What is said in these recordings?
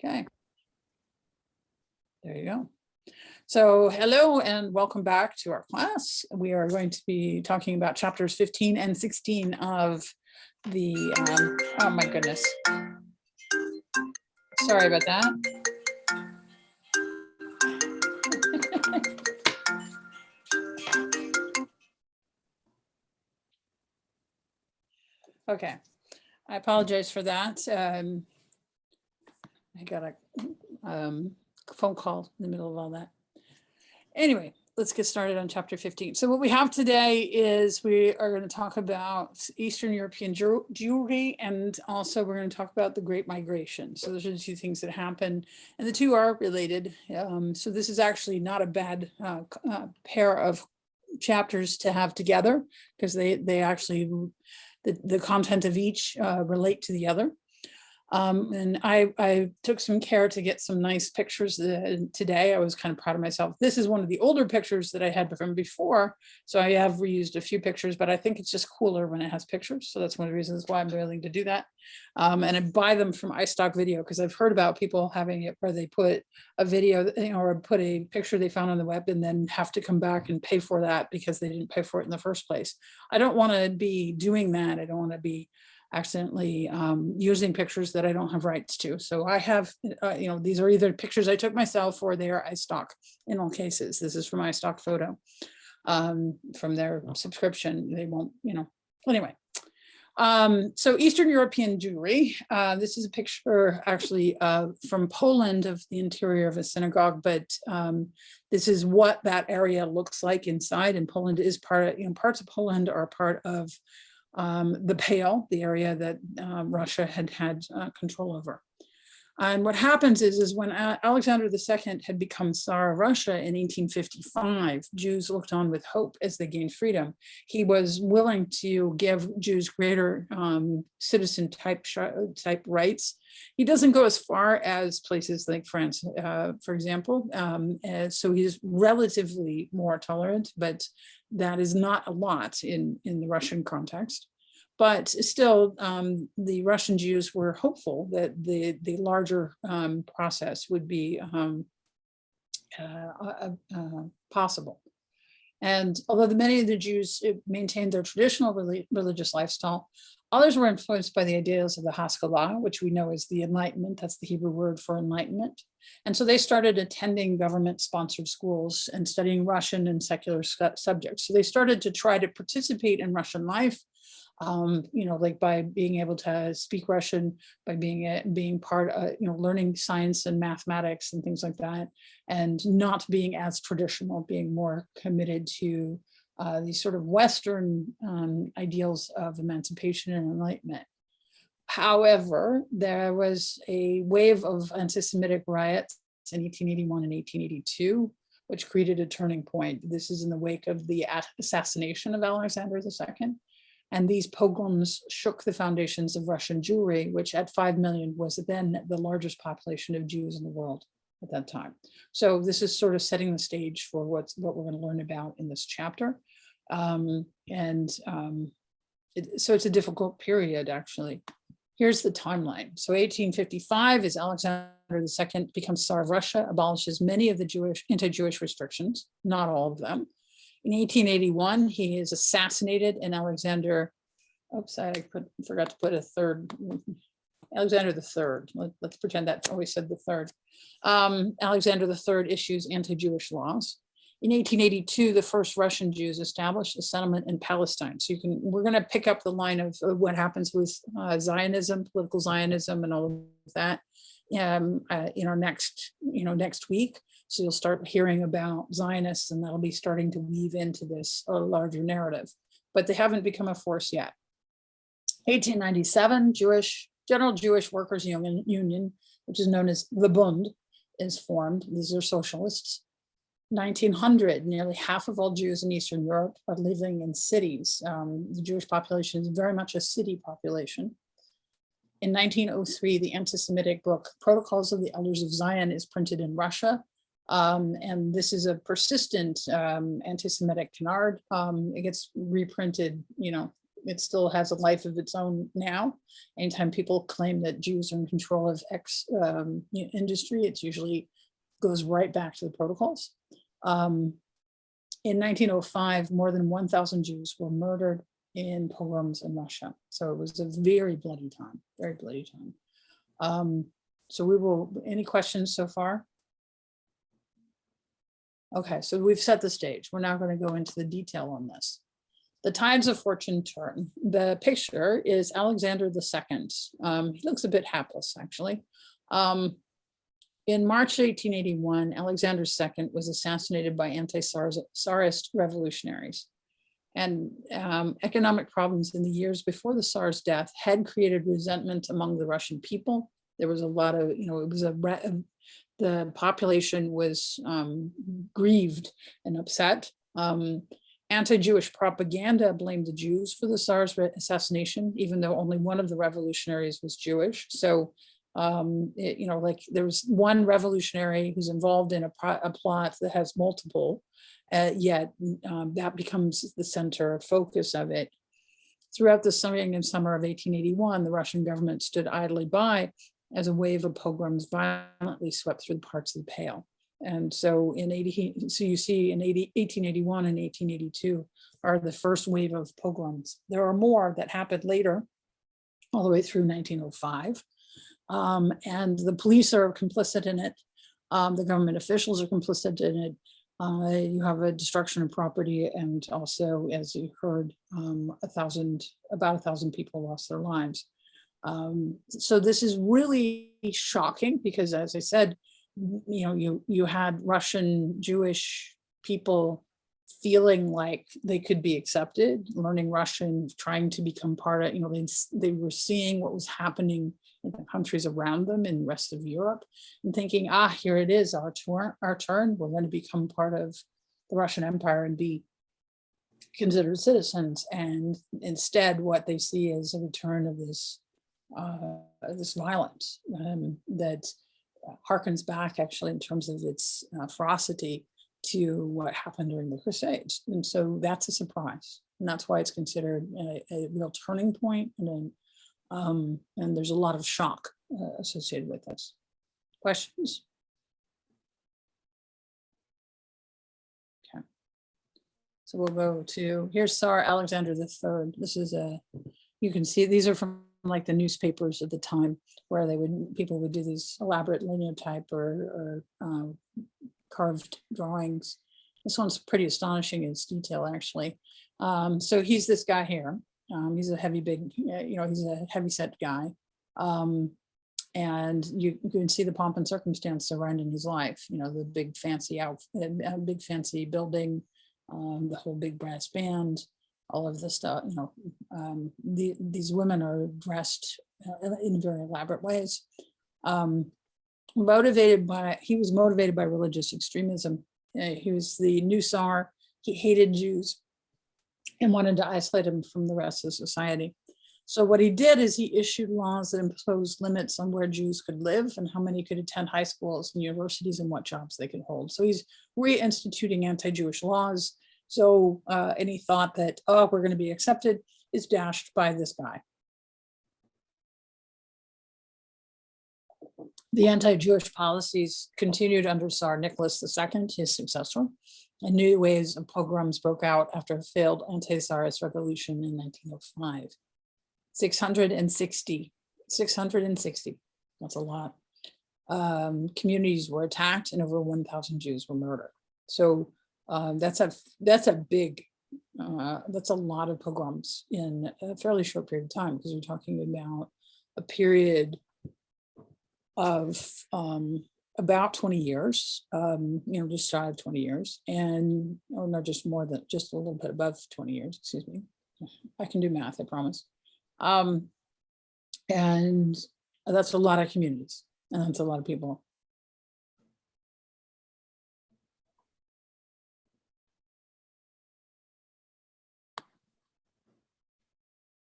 Okay. There you go. So hello and welcome back to our class. We are going to be talking about chapters 15 and 16 of the, oh my goodness. Sorry about that. Okay, I apologize for that. I got a phone call in the middle of all that. Anyway, let's get started on chapter 15. So what we have today is we are going to talk about Eastern European Jewry, and also we're going to talk about the Great Migration. So those are the two things that happen, and the two are related. So this is actually not a bad pair of chapters to have together, because they actually, the content of each relate to the other. And I took some care to get some nice pictures today. I was kind of proud of myself. This is one of the older pictures that I had from before, so I have reused a few pictures, but I think it's just cooler when it has pictures. So that's one of the reasons why I'm willing to do that. And I buy them from iStock Video because I've heard about people having it where they put a video, or put a picture they found on the web and then have to come back and pay for that because they didn't pay for it in the first place. I don't want to be doing that. I don't want to be accidentally using pictures that I don't have rights to. So I have, these are either pictures I took myself or they are iStock in all cases. This is from iStock Photo, from their subscription. They won't, anyway. So Eastern European Jewry. This is a picture actually from Poland of the interior of a synagogue, but this is what that area looks like inside. And Poland is part of, parts of Poland are part of the Pale, the area that Russia had control over. And what happens is when Alexander II had become Tsar of Russia in 1855, Jews looked on with hope as they gained freedom. He was willing to give Jews greater citizen type rights. He doesn't go as far as places like France, for example. So he's relatively more tolerant, but that is not a lot in the Russian context. But still, the Russian Jews were hopeful that the larger process would be possible. And although many of the Jews maintained their traditional religious lifestyle, others were influenced by the ideals of the Haskalah, which we know is the Enlightenment. That's the Hebrew word for enlightenment. And so they started attending government-sponsored schools and studying Russian and secular subjects. So they started to try to participate in Russian life, like by being able to speak Russian, by being part of, learning science and mathematics and things like that, and not being as traditional, being more committed to these sort of Western ideals of emancipation and enlightenment. However, there was a wave of anti-Semitic riots in 1881 and 1882, which created a turning point. This is in the wake of the assassination of Alexander II. And these pogroms shook the foundations of Russian Jewry, which at 5 million was then the largest population of Jews in the world at that time. So this is sort of setting the stage for what we're going to learn about in this chapter. So it's a difficult period, actually. Here's the timeline. So 1855 is Alexander II becomes Tsar of Russia, abolishes many of the anti-Jewish restrictions, not all of them. In 1881, he is assassinated, and Alexander, oops, I forgot to put a third, Alexander III. Let's pretend that always said the third. Alexander III issues anti-Jewish laws. In 1882, the first Russian Jews established a settlement in Palestine. So we're going to pick up the line of what happens with Zionism, political Zionism, and all of that in our next week. So you'll start hearing about Zionists, and that'll be starting to weave into this larger narrative, but they haven't become a force yet. 1897, General Jewish Workers Union, which is known as the Bund, is formed. These are socialists. 1900, nearly half of all Jews in Eastern Europe are living in cities. The Jewish population is very much a city population. In 1903, the anti-Semitic book Protocols of the Elders of Zion is printed in Russia. And this is a persistent anti-Semitic canard. It gets reprinted, it still has a life of its own now. Anytime people claim that Jews are in control of X industry, it usually goes right back to the protocols. In 1905, more than 1,000 Jews were murdered in pogroms in Russia. So it was a very bloody time, very bloody time. So we will, any questions so far? Okay, so we've set the stage. We're now going to go into the detail on this. The tides of fortune turn. The picture is Alexander II. He looks a bit hapless, actually. In March 1881, Alexander II was assassinated by anti-Tsarist revolutionaries. And economic problems in the years before the Tsar's death had created resentment among the Russian people. There was a lot of, it was the population was grieved and upset. Anti-Jewish propaganda blamed the Jews for the Tsar's assassination, even though only one of the revolutionaries was Jewish. So, like there was one revolutionary who's involved in a plot that has multiple, yet that becomes the center focus of it. Throughout the spring and summer of 1881, the Russian government stood idly by as a wave of pogroms violently swept through the parts of the Pale. And so you see in 1881 and 1882 are the first wave of pogroms. There are more that happened later, all the way through 1905. And the police are complicit in it. The government officials are complicit in it. You have a destruction of property, and also, as you heard, about 1,000 people lost their lives. So this is really shocking because, as I said, you had Russian Jewish people feeling like they could be accepted, learning Russian, trying to become part of, they were seeing what was happening in the countries around them in the rest of Europe and thinking, here it is, our turn, we're going to become part of the Russian Empire and be considered citizens. And instead, what they see is a return of this violence that harkens back actually in terms of its ferocity to what happened during the Crusades. And so that's a surprise. And that's why it's considered a real turning point. And there's a lot of shock associated with this. Questions? Okay. So we'll go to, here's Tsar Alexander III. This is you can see these are from like the newspapers at the time where people would do these elaborate lineotype or carved drawings. This one's pretty astonishing in its detail, actually. So he's this guy here. He's a he's a heavy set guy. And you can see the pomp and circumstance surrounding his life, the big fancy big fancy building, the whole big brass band, all of this stuff, these women are dressed in very elaborate ways. He was motivated by religious extremism. He was the new Tsar. He hated Jews and wanted to isolate them from the rest of society. So what he did is he issued laws that imposed limits on where Jews could live and how many could attend high schools and universities and what jobs they could hold. So he's reinstituting anti-Jewish laws. So any thought that, we're going to be accepted is dashed by this guy. The anti-Jewish policies continued under Tsar Nicholas II, his successor, and new waves of pogroms broke out after a failed anti-Tsarist revolution in 1905. 660, that's a lot. Communities were attacked and over 1,000 Jews were murdered. So that's a lot of pogroms in a fairly short period of time, because we're talking about a period of about 20 years, just shy of 20 years, and just a little bit above 20 years, excuse me. I can do math, I promise. And that's a lot of communities, and that's a lot of people.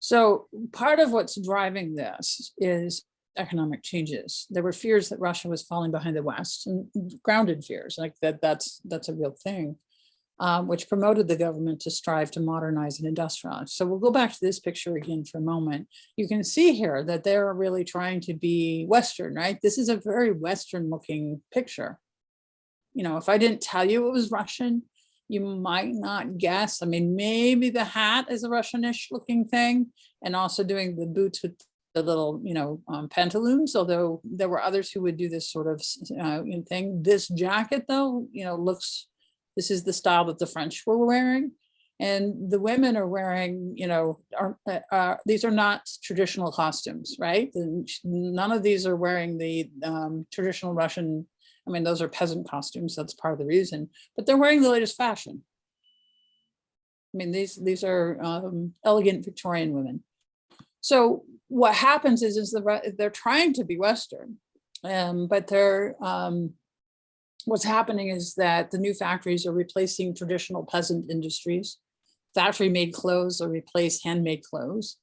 So part of what's driving this is economic changes. There were fears that Russia was falling behind the West, and grounded fears like that's a real thing. which promoted the government to strive to modernize and industrialize. So we'll go back to this picture again for a moment. You can see here that they're really trying to be Western, right? This is a very Western looking picture. You know, if I didn't tell you it was Russian, you might not guess. I mean, maybe the hat is a Russianish looking thing, and also doing the boots with the little, you know, pantaloons, although there were others who would do this sort of thing. This jacket, though, you know, looks, this is the style that the French were wearing. And the women are wearing, you know, these are not traditional costumes, right? None of these are wearing the traditional Russian. I mean, those are peasant costumes. That's part of the reason, but they're wearing the latest fashion. I mean, these are elegant Victorian women. So what happens is they're trying to be Western, but they're what's happening is that the new factories are replacing traditional peasant industries. Factory-made clothes are replaced handmade clothes,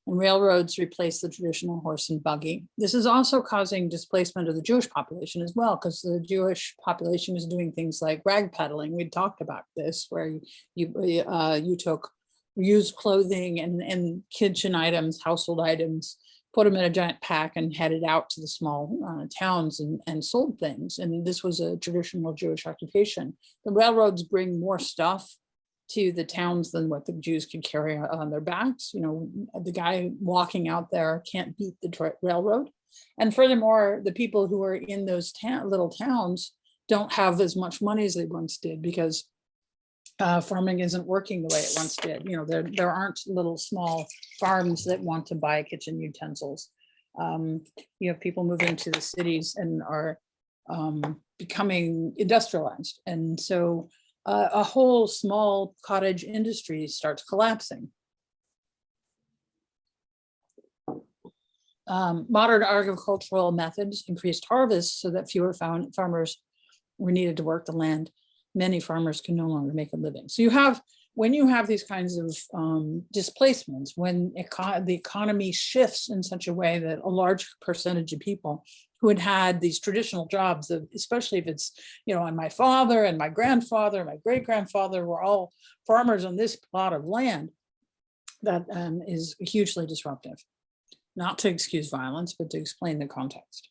and railroads replace the traditional horse and buggy. This is also causing displacement of the Jewish population as well, because the Jewish population is doing things like rag peddling. We talked about this, where you took used clothing and kitchen items, household items, put them in a giant pack and headed out to the small towns and sold things. And this was a traditional Jewish occupation. The railroads bring more stuff to the towns than what the Jews could carry on their backs. You know, the guy walking out there can't beat the railroad. And furthermore, the people who are in those little towns don't have as much money as they once did, because farming isn't working the way it once did. You know, there aren't little small farms that want to buy kitchen utensils. You have people moving to the cities and are becoming industrialized. And so a whole small cottage industry starts collapsing. Modern agricultural methods increased harvests so that fewer farmers were needed to work the land. Many farmers can no longer make a living. So when you have these kinds of displacements, when the economy shifts in such a way that a large percentage of people who had these traditional jobs, especially if it's, you know, and my father and my grandfather, my great-grandfather were all farmers on this plot of land, that is hugely disruptive. Not to excuse violence, but to explain the context.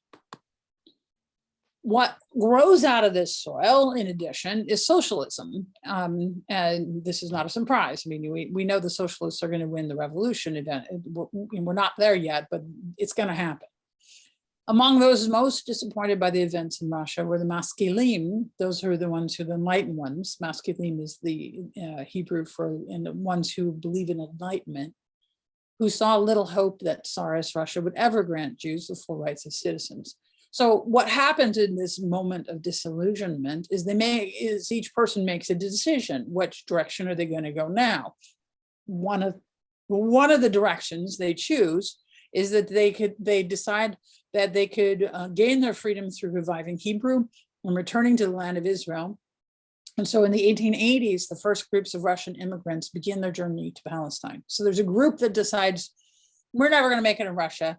What grows out of this soil, in addition, is socialism. And this is not a surprise. I mean, we know the socialists are going to win the revolution event. We're not there yet, but it's going to happen. Among those most disappointed by the events in Russia were the maskilim. Those are the ones who are the enlightened ones. Maskilim is the Hebrew for the ones who believe in enlightenment, who saw little hope that Tsarist Russia would ever grant Jews the full rights of citizens. So what happens in this moment of disillusionment is each person makes a decision. Which direction are they going to go now? One of the directions they choose is that they decide that they could gain their freedom through reviving Hebrew and returning to the land of Israel. And so in the 1880s, the first groups of Russian immigrants begin their journey to Palestine. So there's a group that decides, we're never going to make it in Russia.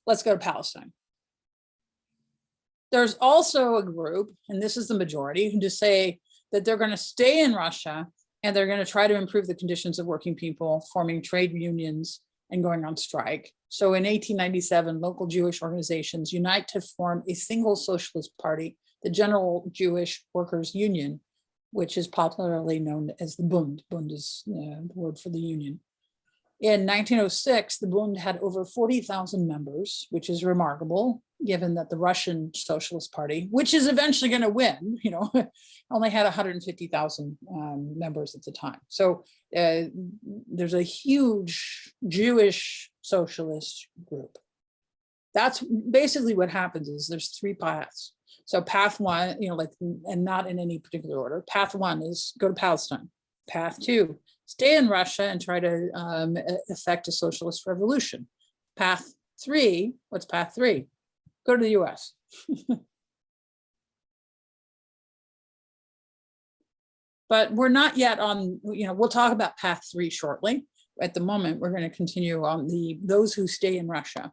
Let's go to Palestine. There's also a group, and this is the majority, who just say that they're going to stay in Russia and they're going to try to improve the conditions of working people, forming trade unions and going on strike. So in 1897, local Jewish organizations unite to form a single socialist party, the General Jewish Workers Union, which is popularly known as the Bund. Bund is the word for the union. In 1906, the Bund had over 40,000 members, which is remarkable, given that the Russian Socialist Party, which is eventually going to win, you know, only had 150,000 members at the time. So there's a huge Jewish socialist group. That's basically what happens. Is there's three paths. So path one, you know, like, and not in any particular order. Path one is go to Palestine. Path two, stay in Russia and try to effect a socialist revolution. Path three, what's path three? Go to the US. But we're not yet on, you know, we'll talk about path three shortly. At the moment, we're going to continue on those who stay in Russia.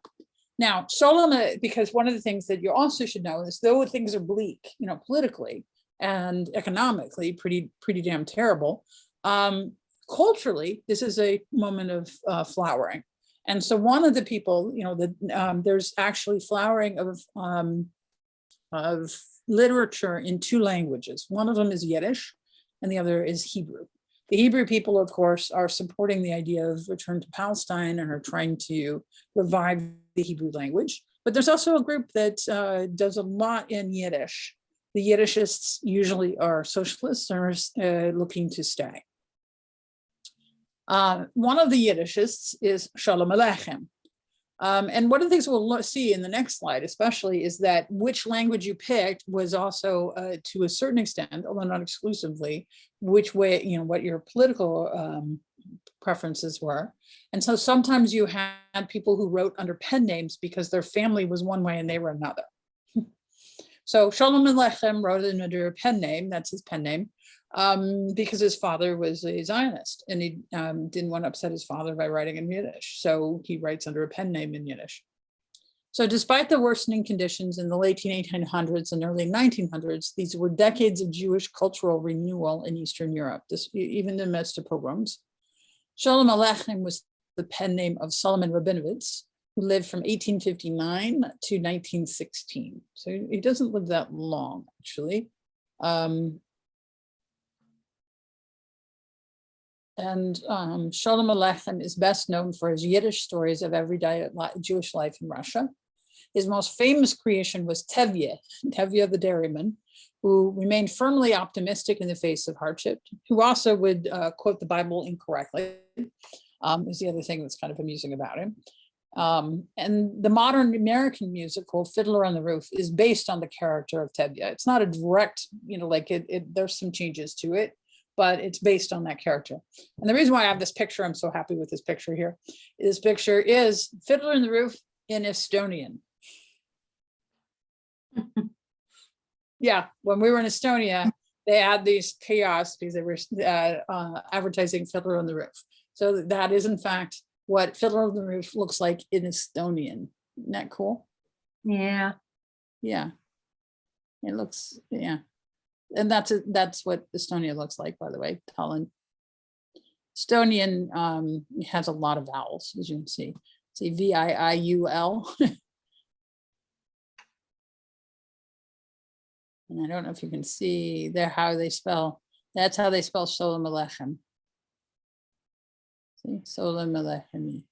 Now, Sholem, because one of the things that you also should know is, though things are bleak, you know, politically, and economically pretty damn terrible. Culturally, this is a moment of flowering. And so one of the people, there's actually flowering of literature in two languages. One of them is Yiddish and the other is Hebrew. The Hebrew people, of course, are supporting the idea of return to Palestine and are trying to revive the Hebrew language. But there's also a group that does a lot in Yiddish. The Yiddishists usually are socialists and are looking to stay. One of the Yiddishists is Shalom Aleichem. And one of the things we'll see in the next slide, especially, is that which language you picked was also, to a certain extent, although not exclusively, which way, what your political preferences were. And so sometimes you had people who wrote under pen names because their family was one way and they were another. So Shalom Aleichem wrote it under a pen name, that's his pen name, because his father was a Zionist and he didn't want to upset his father by writing in Yiddish. So he writes under a pen name in Yiddish. So despite the worsening conditions in the late 1800s and early 1900s, these were decades of Jewish cultural renewal in Eastern Europe, even in the midst of pogroms. Shalom Aleichem was the pen name of Solomon Rabinowitz, who lived from 1859 to 1916. So he doesn't live that long, actually. And Shalom Aleichem is best known for his Yiddish stories of everyday Jewish life in Russia. His most famous creation was Tevye the dairyman, who remained firmly optimistic in the face of hardship, who also would quote the Bible incorrectly, is the other thing that's kind of amusing about him. And the modern American musical Fiddler on the Roof is based on the character of Tevye. It's not a direct, there's some changes to it, but it's based on that character. And the reason why I have this picture, I'm so happy with this picture here. This picture is Fiddler on the Roof in Estonian. Yeah, when we were in Estonia, they had these kiosks because they were advertising Fiddler on the Roof. So that is in fact what Fiddler on the Roof looks like in Estonian. Isn't that cool? Yeah. Yeah. It looks, yeah. And that's what Estonia looks like, by the way, Tallinn. Estonian has a lot of vowels, as you can see. See V-I-I-U-L. And I don't know if you can see there how they spell. That's how they spell Shalom Aleichem. See, Shalom Aleichem.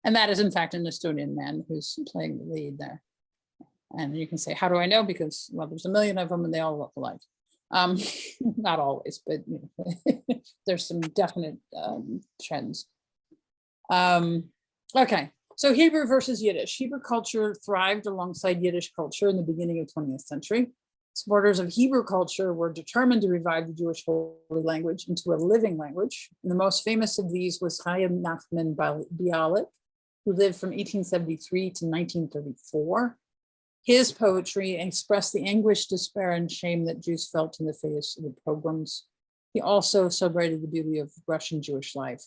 And that is in fact an Estonian man who's playing the lead there. And you can say, how do I know? Because, well, there's a million of them and they all look alike. Not always, but there's some definite trends. Okay, so Hebrew versus Yiddish. Hebrew culture thrived alongside Yiddish culture in the beginning of 20th century. Supporters of Hebrew culture were determined to revive the Jewish holy language into a living language. And the most famous of these was Chaim Nachman Bialik, who lived from 1873 to 1934. His poetry expressed the anguish, despair, and shame that Jews felt in the face of the pogroms. He also celebrated the beauty of Russian Jewish life.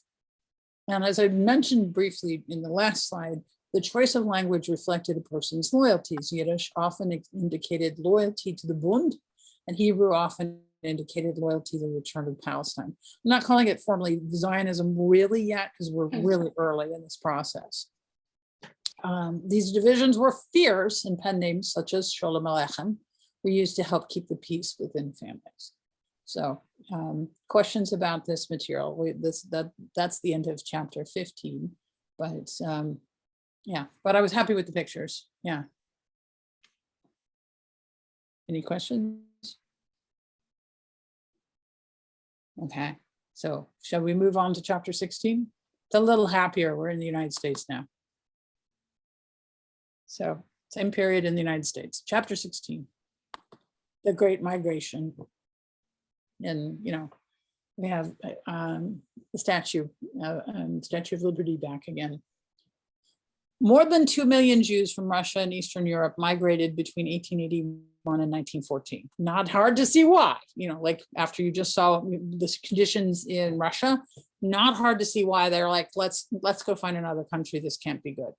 And as I mentioned briefly in the last slide, the choice of language reflected a person's loyalties. Yiddish often indicated loyalty to the Bund, and Hebrew often indicated loyalty to the return of Palestine. I'm not calling it formally Zionism really yet, because we're really early in this process. These divisions were fierce, and pen names such as Shalom Aleichem were used to help keep the peace within families. So questions about this material, that's the end of chapter 15, but yeah, but I was happy with the pictures. Yeah. Any questions? Okay, so shall we move on to chapter 16? It's a little happier. We're in the United States now. So same period in the United States. Chapter 16, the Great Migration. And, we have the Statue of Liberty back again. More than 2 million Jews from Russia and Eastern Europe migrated between 1881 and 1914. Not hard to see why, like after you just saw the conditions in Russia, not hard to see why they're like, let's go find another country. This can't be good.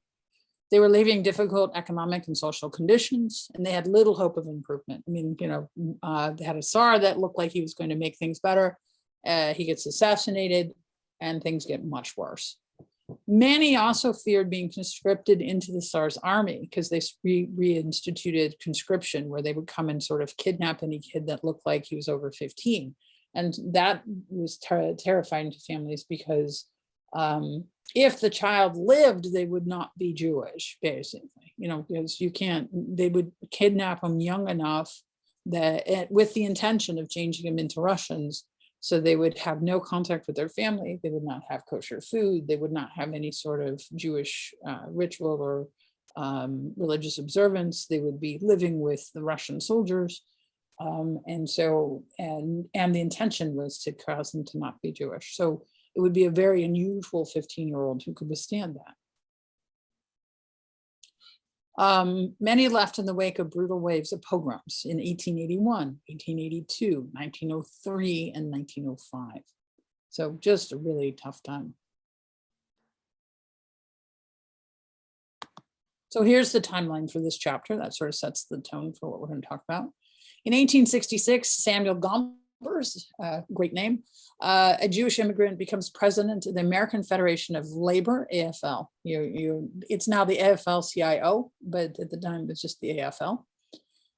They were living difficult economic and social conditions, and they had little hope of improvement. I mean, they had a Tsar that looked like he was going to make things better. He gets assassinated, and things get much worse. Many also feared being conscripted into the Tsar's army because they reinstituted conscription, where they would come and sort of kidnap any kid that looked like he was over 15. And that was terrifying to families because if the child lived, they would not be Jewish, basically, because they would kidnap them young enough that with the intention of changing them into Russians. So they would have no contact with their family. They would not have kosher food. They would not have any sort of Jewish ritual or religious observance. They would be living with the Russian soldiers. And the intention was to cause them to not be Jewish. So it would be a very unusual 15-year-old who could withstand that. Many left in the wake of brutal waves of pogroms in 1881, 1882, 1903, and 1905. So just a really tough time. So here's the timeline for this chapter. That sort of sets the tone for what we're going to talk about. In 1866, Samuel Gompers, great name, a Jewish immigrant, becomes president of the American Federation of Labor, AFL. It's now the AFL-CIO, but at the time it was just the AFL.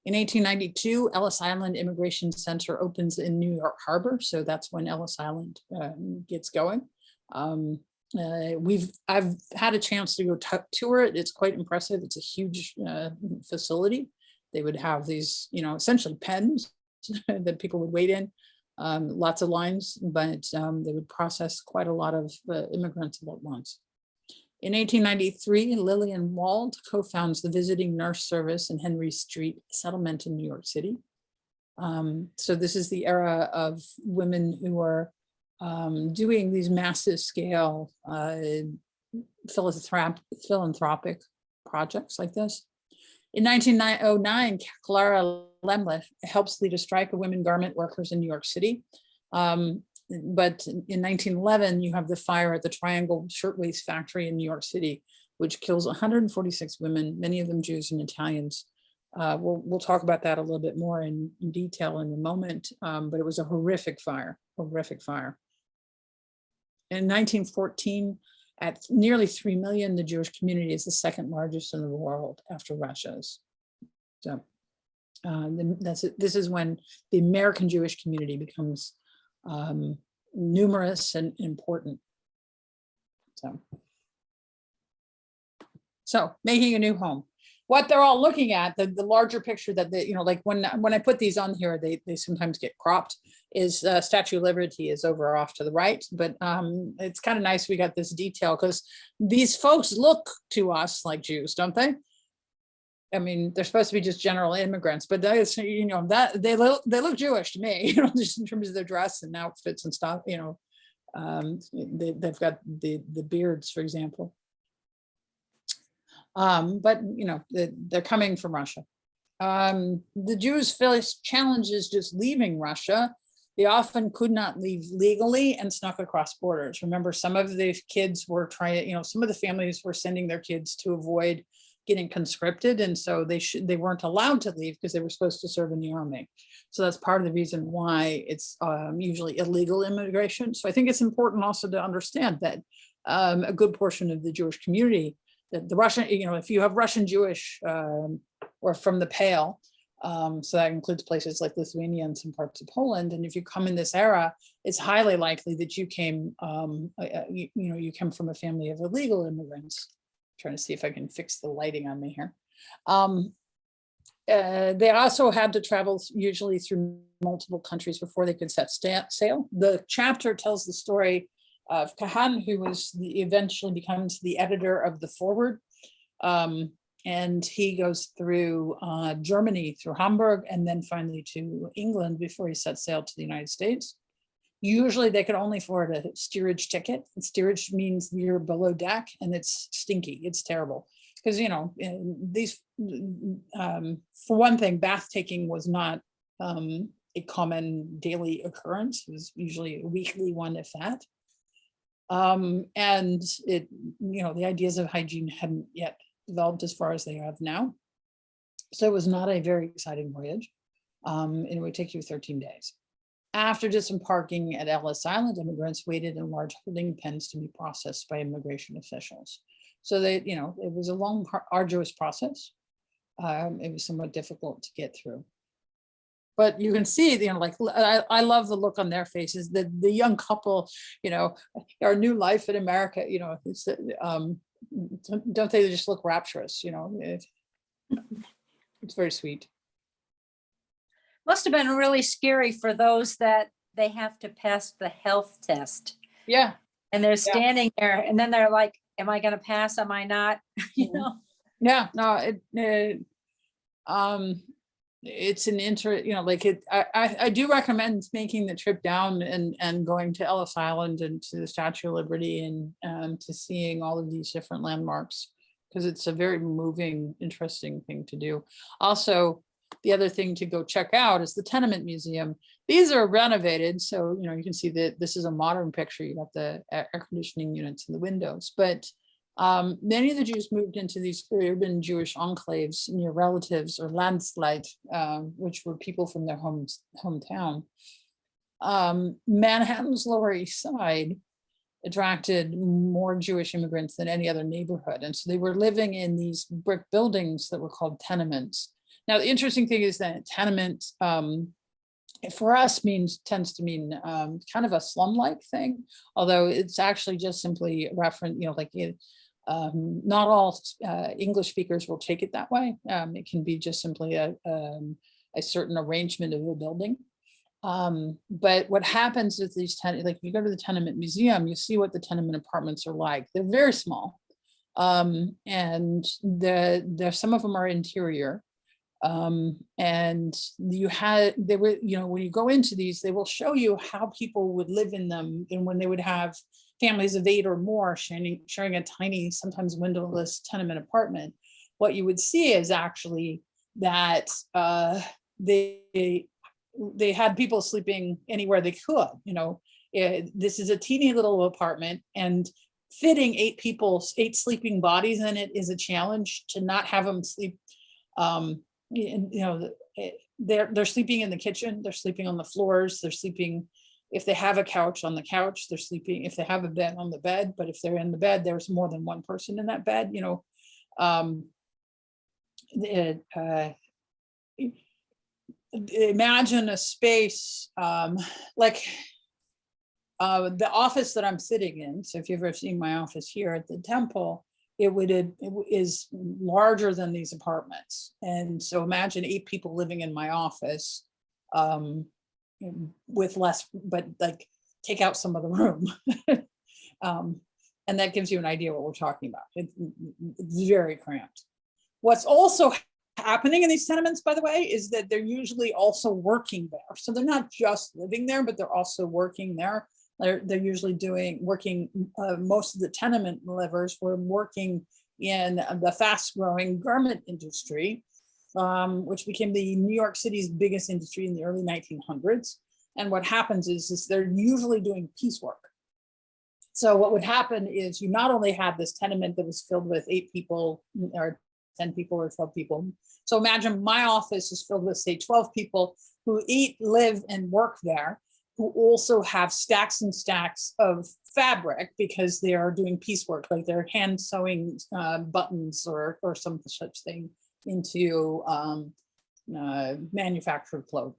In 1892, Ellis Island Immigration Center opens in New York Harbor, so that's when Ellis Island gets going. I've had a chance to go tour it. It's quite impressive. It's a huge facility. They would have these, essentially pens that people would wait in, lots of lines, but they would process quite a lot of immigrants all at once. In 1893, Lillian Wald co-founds the Visiting Nurse Service in Henry Street settlement in New York City. So this is the era of women who are doing these massive scale philanthropic projects like this. In 1909, Clara Lemleth helps lead a strike of women garment workers in New York City. But in 1911, you have the fire at the Triangle Shirtwaist Factory in New York City, which kills 146 women, many of them Jews and Italians. We'll talk about that a little bit more in detail in a moment, but it was a horrific fire. In 1914, at nearly 3 million, the Jewish community is the second largest in the world after Russia's. So this is when the American Jewish community becomes numerous and important. So making a new home. What they're all looking at, the larger picture that they, like when I put these on here, they sometimes get cropped, is Statue of Liberty is over off to the right, but it's kind of nice we got this detail because these folks look to us like Jews, don't they? I mean, they're supposed to be just general immigrants, but that they look Jewish to me, just in terms of their dress and outfits and stuff. They've got the beards, for example. But they're coming from Russia. The Jews faced challenges just leaving Russia. They often could not leave legally and snuck across borders. Remember, some of the kids were trying, some of the families were sending their kids to avoid getting conscripted, and so they weren't allowed to leave because they were supposed to serve in the army. So that's part of the reason why it's usually illegal immigration. So I think it's important also to understand that a good portion of the Jewish community, that the Russian, if you have Russian Jewish or from the Pale, so that includes places like Lithuania and some parts of Poland. And if you come in this era, it's highly likely that you came, you come from a family of illegal immigrants. I'm trying to see if I can fix the lighting on me here. They also had to travel usually through multiple countries before they could set sail. The chapter tells the story of Kahan, who eventually becomes the editor of the Forward. And he goes through Germany, through Hamburg, and then finally to England before he sets sail to the United States. Usually they could only afford a steerage ticket. And steerage means you're below deck and it's stinky, it's terrible. Because, for one thing, bath taking was not a common daily occurrence. It was usually a weekly one, if that. And the ideas of hygiene hadn't yet developed as far as they have now. So it was not a very exciting voyage. And it would take you 13 days. After disembarking at Ellis Island, immigrants waited in large holding pens to be processed by immigration officials. So they, it was a long, arduous process. It was somewhat difficult to get through. But you can see, like, I love the look on their faces. The young couple, our new life in America, it's, don't they just look rapturous? It's very sweet. Must have been really scary for those that they have to pass the health test. Yeah. And they're standing there, and then they're like, am I going to pass? Am I not? Yeah, no, it's an I do recommend making the trip down and going to Ellis Island and to the Statue of Liberty and to seeing all of these different landmarks, because it's a very moving, interesting thing to do. Also, the other thing to go check out is the Tenement Museum. These are renovated, so you can see that this is a modern picture. You got the air conditioning units in the windows, but many of the Jews moved into these urban Jewish enclaves near relatives or landslide, which were people from their hometown. Manhattan's Lower East Side attracted more Jewish immigrants than any other neighborhood, and so they were living in these brick buildings that were called tenements. Now, the interesting thing is that tenement for us tends to mean kind of a slum-like thing, although it's actually just simply reference, not all English speakers will take it that way. It can be just simply a certain arrangement of a building. But what happens with these like if you go to the Tenement Museum, you see what the tenement apartments are like. They're very small, and some of them are interior. And when you go into these, they will show you how people would live in them, and when they would have families of 8 or more sharing a tiny, sometimes windowless tenement apartment, what you would see is actually that they had people sleeping anywhere they could. This is a teeny little apartment, and fitting 8 sleeping bodies in it is a challenge. To not have them sleep, they're sleeping in the kitchen, they're sleeping on the floors, they're sleeping, if they have a couch, on the couch, they're sleeping, if they have a bed, on the bed. But if they're in the bed, there's more than one person in that bed. Imagine a space like the office that I'm sitting in. So if you've ever seen my office here at the temple, it is larger than these apartments. And so imagine 8 people living in my office with less, but like take out some of the room. And that gives you an idea what we're talking about. It's very cramped. What's also happening in these tenements, by the way, is that they're usually also working there. So they're not just living there, but they're also working there. They're usually working, most of the tenement livers were working in the fast growing garment industry, which became the New York City's biggest industry in the early 1900s. And what happens is they're usually doing piecework. So what would happen is you not only had this tenement that was filled with 8 people or 10 people or 12 people. So imagine my office is filled with, say, 12 people who eat, live, and work there, who also have stacks and stacks of fabric because they are doing piecework, like they're hand sewing buttons or some such thing into manufactured clothing.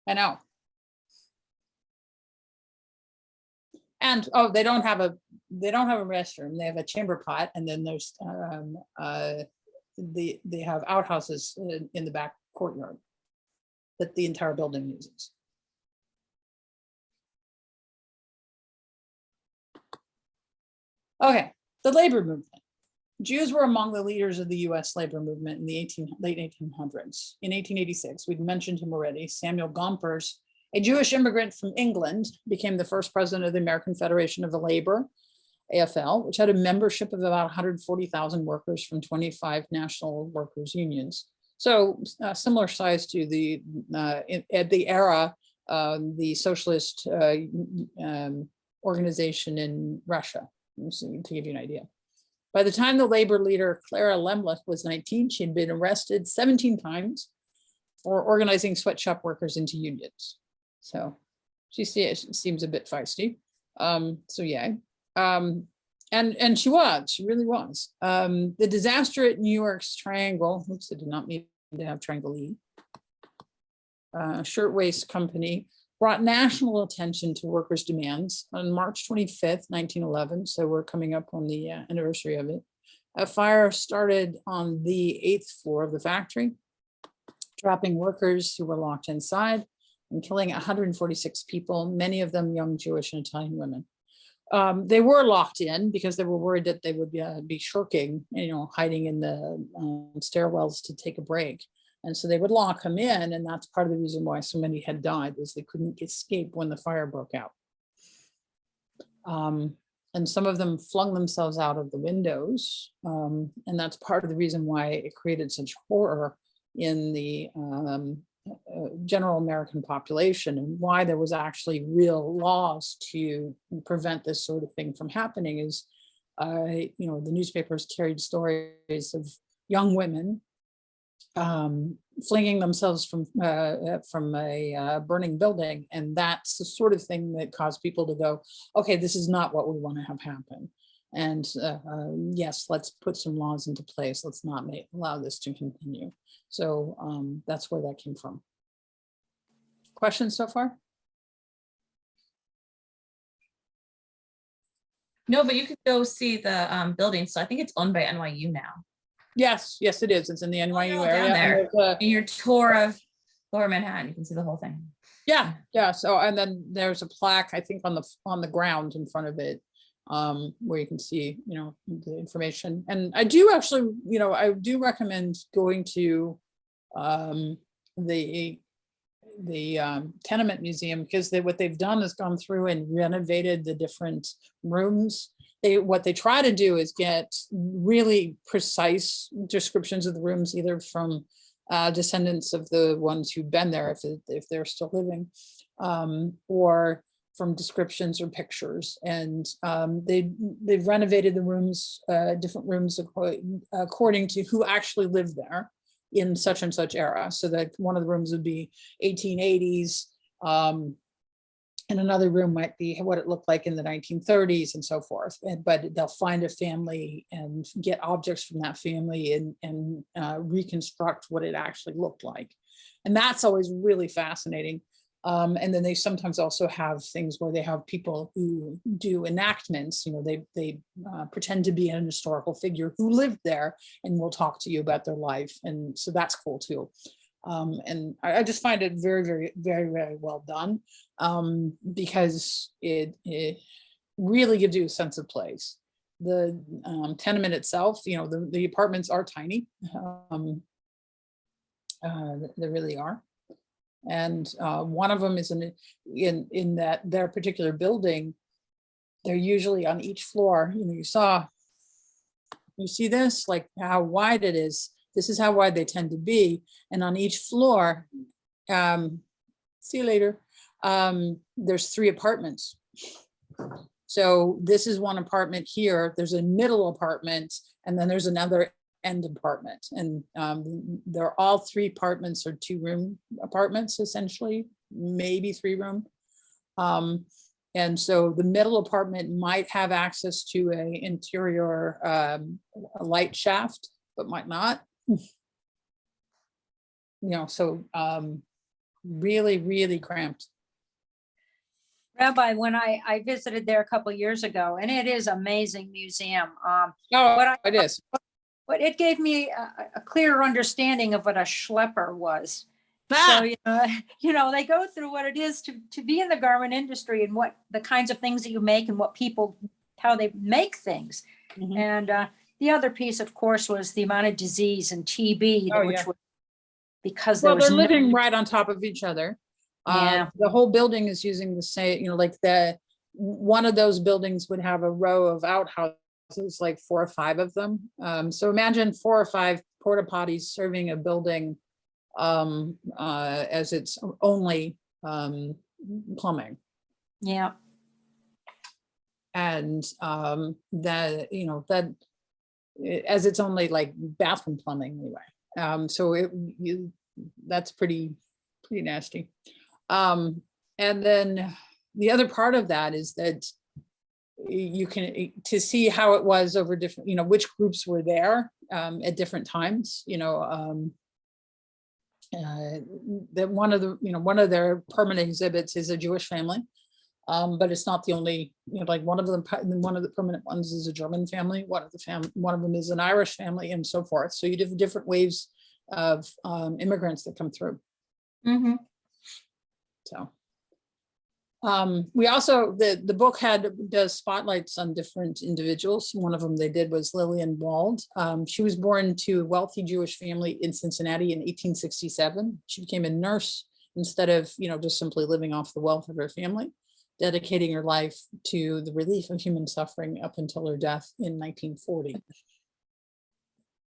I know. And they don't have a restroom. They have a chamber pot, and then there's they have outhouses in the back courtyard that the entire building uses. Okay, the labor movement. Jews were among the leaders of the US labor movement in the late 1800s. In 1886, we'd mentioned him already, Samuel Gompers, a Jewish immigrant from England, became the first president of the American Federation of the Labor, AFL, which had a membership of about 140,000 workers from 25 national workers' unions. So similar size to at the era, the socialist organization in Russia, to give you an idea. By the time the labor leader, Clara Lemleth, was 19, she'd been arrested 17 times for organizing sweatshop workers into unions. So she seems a bit feisty. So yeah. And she really was. The disaster at New York's Triangle, oops, I did not mean to have Triangle E, Shirtwaist Company, brought national attention to workers' demands on March 25th, 1911. So we're coming up on the anniversary of it. A fire started on the 8th floor of the factory, trapping workers who were locked inside and killing 146 people, many of them young Jewish and Italian women. They were locked in because they were worried that they would be shirking, hiding in the stairwells to take a break. And so they would lock them in, and that's part of the reason why so many had died, was they couldn't escape when the fire broke out. And some of them flung themselves out of the windows, and that's part of the reason why it created such horror in the general American population, and why there was actually real laws to prevent this sort of thing from happening. Is the newspapers carried stories of young women flinging themselves from a burning building, and that's the sort of thing that caused people to go, okay, this is not what we want to have happen, and yes, let's put some laws into place. Let's not allow this to continue. So that's where that came from. Questions so far? No, but you could go see the building. So I think it's owned by NYU now. Yes, it is. It's in the NYU down area. there. In your tour of Lower Manhattan, you can see the whole thing. Yeah. So, and then there's a plaque, I think, on the ground in front of it, where you can see, the information. And I do actually, I do recommend going to the tenement museum, because what they've done is gone through and renovated the different rooms. What they try to do is get really precise descriptions of the rooms, either from descendants of the ones who've been there, if they're still living, or from descriptions or pictures. And they've renovated the rooms, different rooms according to who actually lived there in such and such era. So that one of the rooms would be 1880s, and another room might be what it looked like in the 1930s and so forth. But they'll find a family and get objects from that family and reconstruct what it actually looked like. And that's always really fascinating. And then they sometimes also have things where they have people who do enactments. They pretend to be an historical figure who lived there and will talk to you about their life. And so that's cool too. And I just find it very, very, very, very well done, because it really gives you a sense of place. The tenement itself, the apartments are tiny. They really are. And one of them is in that their particular building. They're usually on each floor. You see this, like how wide it is. This is how wide they tend to be. And on each floor, see you later, there's 3 apartments. So this is one apartment here. There's a middle apartment, and then there's another end apartment. And they're all 3 apartments or 2-room apartments, essentially, maybe 3-room. And so the middle apartment might have access to an interior a light shaft, but might not. So really, really cramped. Rabbi, when I visited there a couple of years ago, and it is amazing museum. It is. But it gave me a clearer understanding of what a schlepper was. Ah! So, they go through what it is to be in the garment industry, and what the kinds of things that you make, and how they make things. Mm-hmm. And the other piece, of course, was the amount of disease and TB, which was because they're living right on top of each other. Yeah. The whole building is using the same, like one of those buildings would have a row of outhouses, like 4 or 5 of them. So imagine 4 or 5 porta potties serving a building as its only plumbing. Yeah. And that as its only like bathroom plumbing anyway. So that's pretty nasty. And then the other part of that is that you can to see how it was over different, which groups were there at different times. That one of their permanent exhibits is a Jewish family, but it's not the only. Like one of the permanent ones is a German family. One of them is an Irish family, and so forth. So you have different waves of immigrants that come through. Mhm. So. We also, the book does spotlights on different individuals. One of them they did was Lillian Wald. She was born to a wealthy Jewish family in Cincinnati in 1867. She became a nurse instead of, just simply living off the wealth of her family, dedicating her life to the relief of human suffering up until her death in 1940.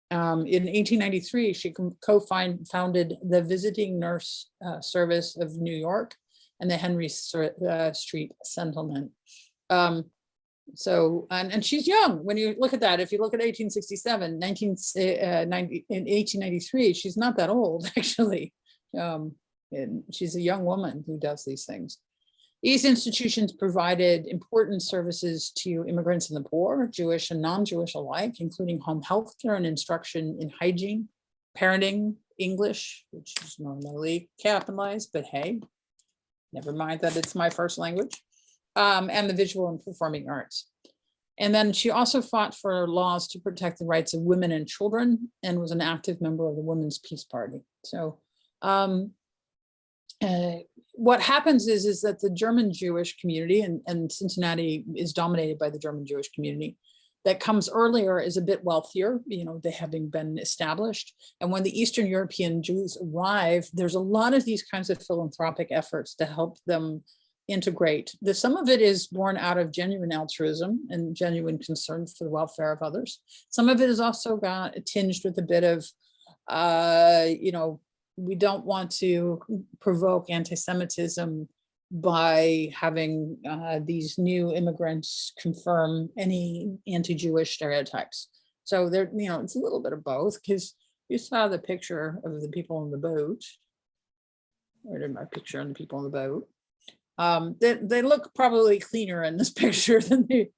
In 1893, she co-founded the Visiting Nurse Service of New York and the Henry Street Settlement. So, and she's young when you look at that. If you look at 1867, in 1893, she's not that old actually. And she's a young woman who does these things. These institutions provided important services to immigrants and the poor, Jewish and non-Jewish alike, including home health care and instruction in hygiene, parenting, English, which is normally capitalized, but hey, never mind that it's my first language, and the visual and performing arts. And then she also fought for laws to protect the rights of women and children and was an active member of the Women's Peace Party. So what happens is that the German Jewish community, and Cincinnati is dominated by the German Jewish community, that comes earlier is a bit wealthier, they having been established. And when the Eastern European Jews arrive, there's a lot of these kinds of philanthropic efforts to help them integrate. Some of it is born out of genuine altruism and genuine concern for the welfare of others. Some of it is also got tinged with a bit of, we don't want to provoke anti-Semitism by having these new immigrants confirm any anti-Jewish stereotypes. So there, it's a little bit of both, because you saw the picture of the people on the boat. Where did my picture on the people on the boat? They look probably cleaner in this picture than they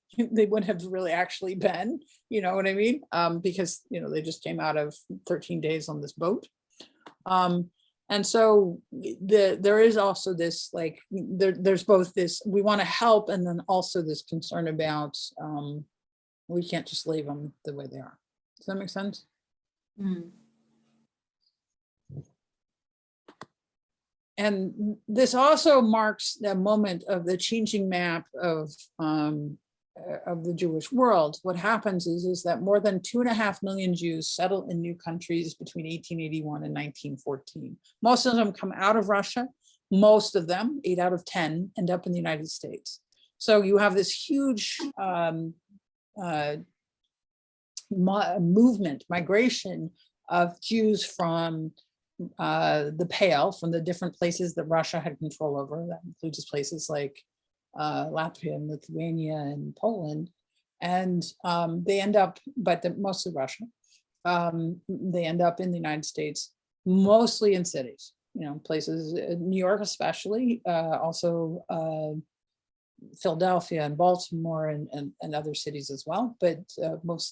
would have really actually been. You know what I mean? Because they just came out of 13 days on this boat. And so there is also this, like, there's both this, we want to help, and then also this concern about we can't just leave them the way they are. Does that make sense? Mm. And this also marks the moment of the changing map of the Jewish world. What happens is that more than 2.5 million Jews settle in new countries between 1881 and 1914. Most of them come out of Russia. Most of them, 8 out of 10, end up in the United States. So you have this huge migration of Jews from the Pale, from the different places that Russia had control over. That includes places like Latvia and Lithuania and Poland, and they end up, but mostly Russia. They end up in the United States, mostly in cities, places, New York especially, also Philadelphia and Baltimore and other cities as well. But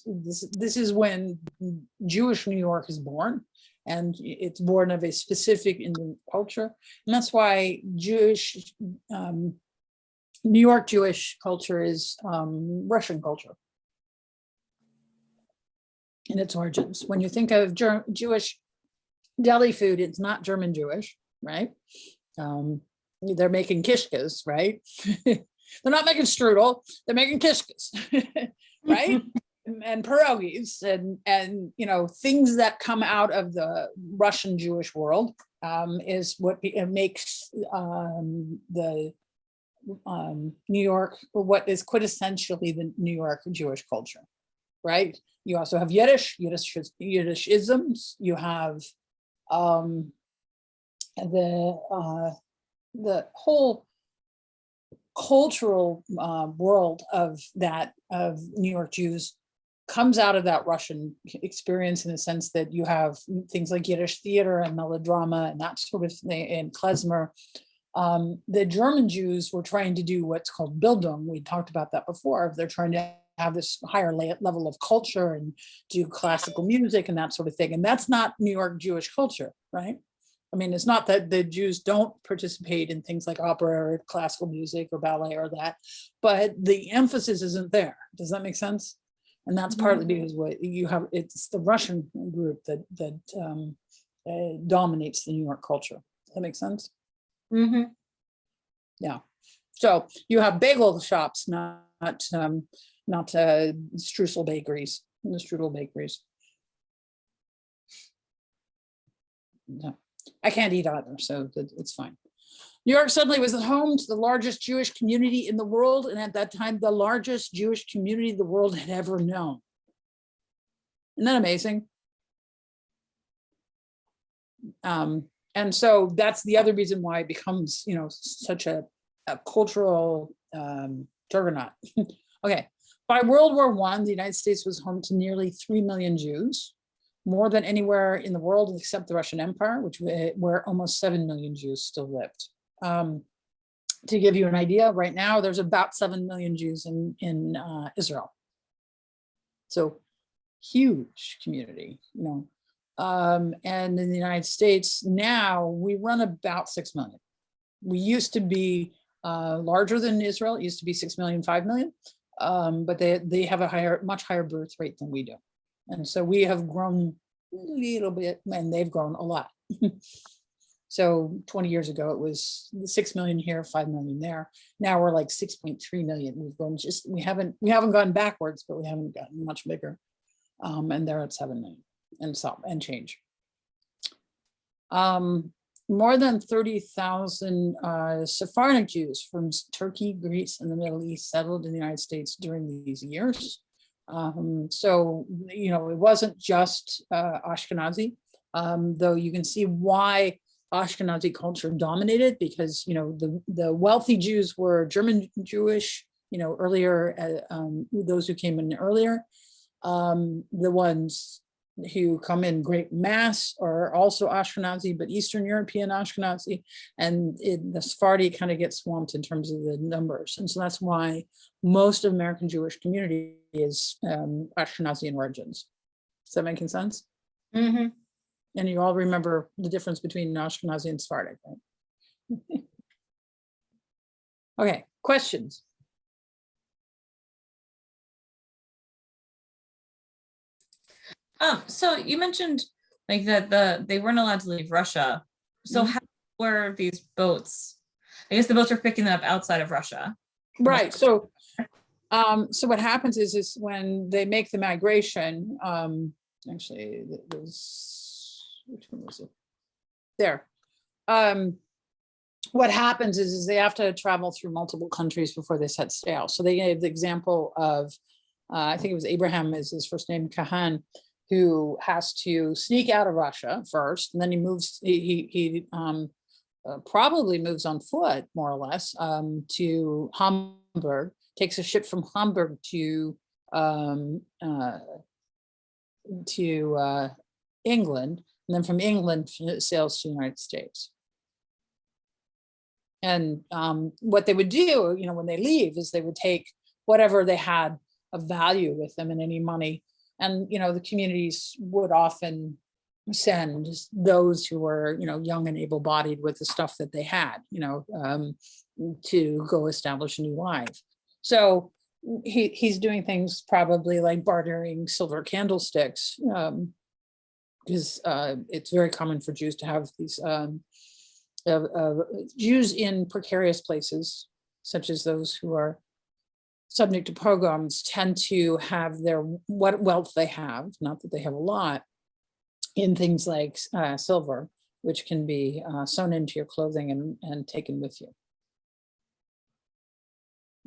this is when Jewish New York is born, and it's born of a specific Indian culture, and that's why New York Jewish culture is Russian culture in its origins. When you think of Jewish deli food, it's not German Jewish, right? They're making kishkas, right? They're not making strudel, they're making kishkas, right? And pierogies and things that come out of the Russian Jewish world is what makes the New York, or what is quintessentially the New York Jewish culture, right? You also have Yiddishisms. You have the whole cultural world of New York Jews comes out of that Russian experience in the sense that you have things like Yiddish theater and melodrama and that sort of thing, and klezmer. The German Jews were trying to do what's called Bildung. We talked about that before. They're trying to have this higher level of culture and do classical music and that sort of thing. And that's not New York Jewish culture, right? I mean, it's not that the Jews don't participate in things like opera or classical music or ballet or that, but the emphasis isn't there. Does that make sense? And that's partly because what you have, it's the Russian group that dominates the New York culture. Does that make sense? Mm-hmm. Yeah. So you have bagel shops, not streusel bakeries, the strudel bakeries. No, I can't eat either, so it's fine. New York suddenly was the home to the largest Jewish community in the world, and at that time, the largest Jewish community the world had ever known. Isn't that amazing? And so that's the other reason why it becomes, such a cultural juggernaut. Okay, by World War I, the United States was home to nearly 3 million Jews, more than anywhere in the world except the Russian Empire, where almost 7 million Jews still lived. To give you an idea, right now there's about 7 million Jews in Israel. So huge community, and in the United States now we run about 6 million. We used to be larger than Israel. It used to be 6 million, 5 million, but they have a much higher birth rate than we do. And so we have grown a little bit and they've grown a lot. So 20 years ago, it was 6 million here, 5 million there. Now we're like 6.3 million. We've grown we haven't gone backwards, but we haven't gotten much bigger. And they're at 7 million and change. More than 30,000 Sephardic Jews from Turkey, Greece, and the Middle East settled in the United States during these years. So, it wasn't just Ashkenazi, though you can see why Ashkenazi culture dominated, because, the wealthy Jews were German Jewish, earlier, those who came in earlier. The ones who come in great mass are also Ashkenazi, but Eastern European Ashkenazi, and the Sephardi kind of gets swamped in terms of the numbers. And so that's why most of American Jewish community is Ashkenazi in origins. Is that making sense? Mm-hmm. And you all remember the difference between Ashkenazi and Sephardic, right? Okay, questions? So you mentioned like that they weren't allowed to leave Russia. So how were these boats? I guess the boats were picking them up outside of Russia. Right. So what happens is when they make the migration, actually it was, which one was it? There. What happens is they have to travel through multiple countries before they set sail. So they gave the example of, I think it was Abraham is his first name, Kahan, who has to sneak out of Russia first, and then he moves. He probably moves on foot, more or less, to Hamburg. Takes a ship from Hamburg to England, and then from England sails to the United States. And what they would do, when they leave, is they would take whatever they had of value with them and any money. And, the communities would often send those who were, young and able-bodied with the stuff that they had, to go establish a new life. So he's doing things probably like bartering silver candlesticks, because it's very common for Jews to have these Jews in precarious places, such as those who are subject to pogroms, tend to have what wealth they have, not that they have a lot, in things like silver, which can be sewn into your clothing and taken with you.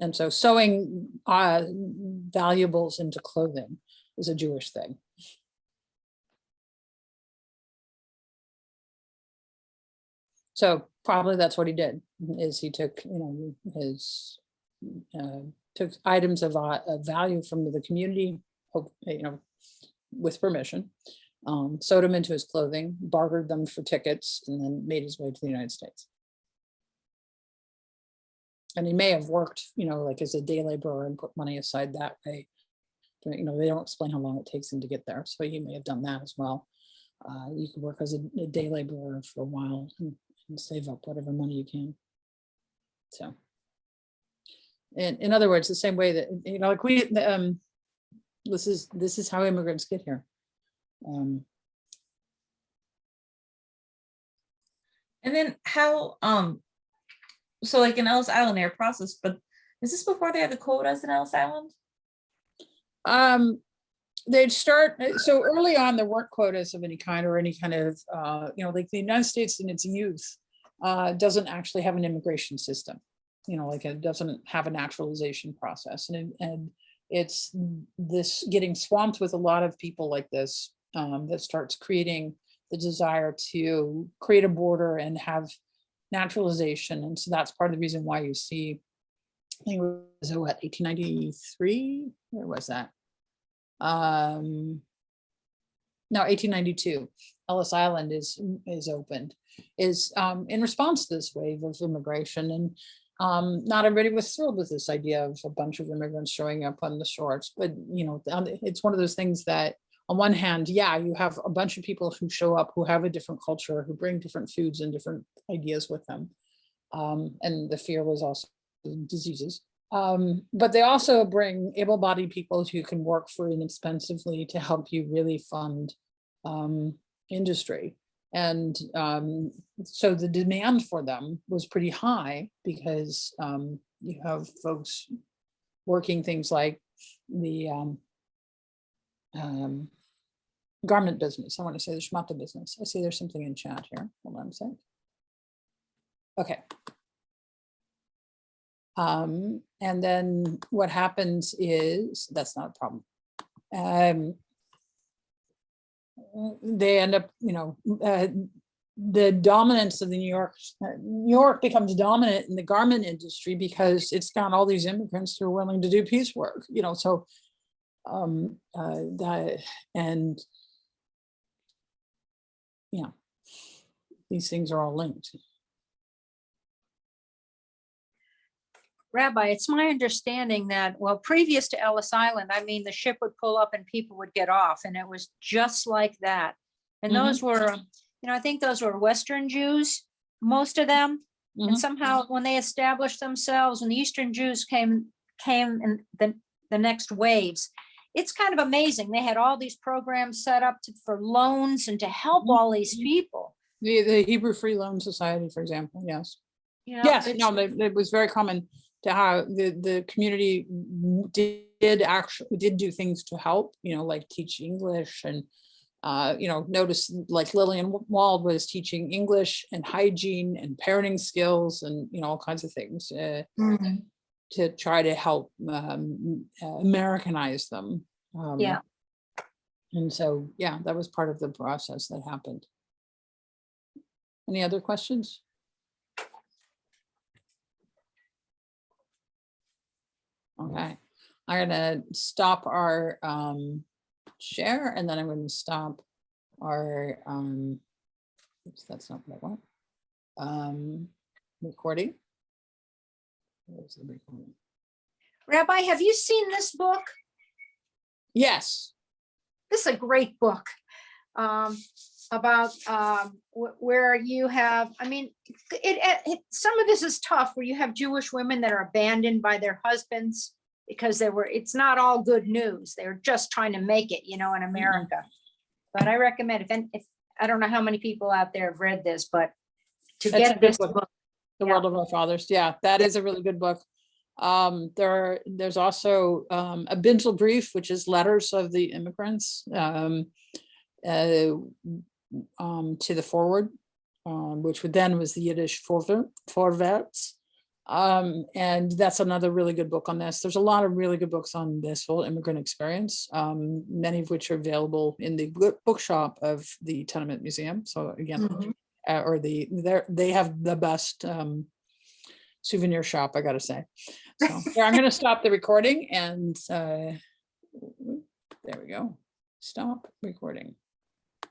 And so sewing valuables into clothing is a Jewish thing. So probably that's what he did, is he took, took items of value from the community with permission, sewed them into his clothing, bartered them for tickets, and then made his way to the United States. And he may have worked, like as a day laborer and put money aside that way. They don't explain how long it takes him to get there. So he may have done that as well. You can work as a day laborer for a while and save up whatever money you can. So, in other words, the same way that, like this is how immigrants get here. And then how, so like in Ellis Island, they're processed, but is this before they had the quotas in Ellis Island? They'd start, so early on, there weren't quotas of any kind or any kind of, like the United States in its youth doesn't actually have an immigration system, like it doesn't have a naturalization process. And it's this getting swamped with a lot of people like this that starts creating the desire to create a border and have naturalization. And so that's part of the reason why you see, I think it was 1893, where was that? No, 1892, Ellis Island is opened, in response to this wave of immigration. And not everybody was thrilled with this idea of a bunch of immigrants showing up on the shores, but it's one of those things that on one hand, yeah, you have a bunch of people who show up who have a different culture, who bring different foods and different ideas with them. And the fear was also diseases. But they also bring able-bodied people who can work for inexpensively to help you really fund industry. And so the demand for them was pretty high because you have folks working things like the garment business. I want to say the schmata business. I see there's something in chat here. Hold on a sec. Okay. And then what happens is, that's not a problem. They end up, the dominance of the New York becomes dominant in the garment industry because it's got all these immigrants who are willing to do piecework, so these things are all linked. Rabbi, it's my understanding that, well, previous to Ellis Island, the ship would pull up and people would get off, and it was just like that. And those were, I think those were Western Jews, most of them. And somehow when they established themselves, when the Eastern Jews came in the next waves, it's kind of amazing. They had all these programs set up for loans and to help all these people. The Hebrew Free Loan Society, for example, yes. Yes, no, it was very common to how the community did do things to help, like teach English and, notice like Lillian Wald was teaching English and hygiene and parenting skills and, all kinds of things to try to help Americanize them. And so, yeah, that was part of the process that happened. Any other questions? Okay, I'm gonna stop our share, and then I'm going to stop our oops, that's not what I want. Recording. Where's the recording? Rabbi, have you seen this book? Yes. This is a great book about where you have, some of this is tough, where you have Jewish women that are abandoned by their husbands because it's not all good news. They're just trying to make it, in America. But I recommend, if I don't know how many people out there have read this, but get this book. The World of Our Fathers. Yeah, that is a really good book. There's also a Bintel Brief, which is letters of the immigrants to the forward, which then was the Yiddish Vorwärts. And that's another really good book on this. There's a lot of really good books on this whole immigrant experience, many of which are available in the bookshop of the Tenement Museum. So again, they have the best souvenir shop, I gotta say. So yeah, I'm gonna stop the recording and There we go. Stop recording.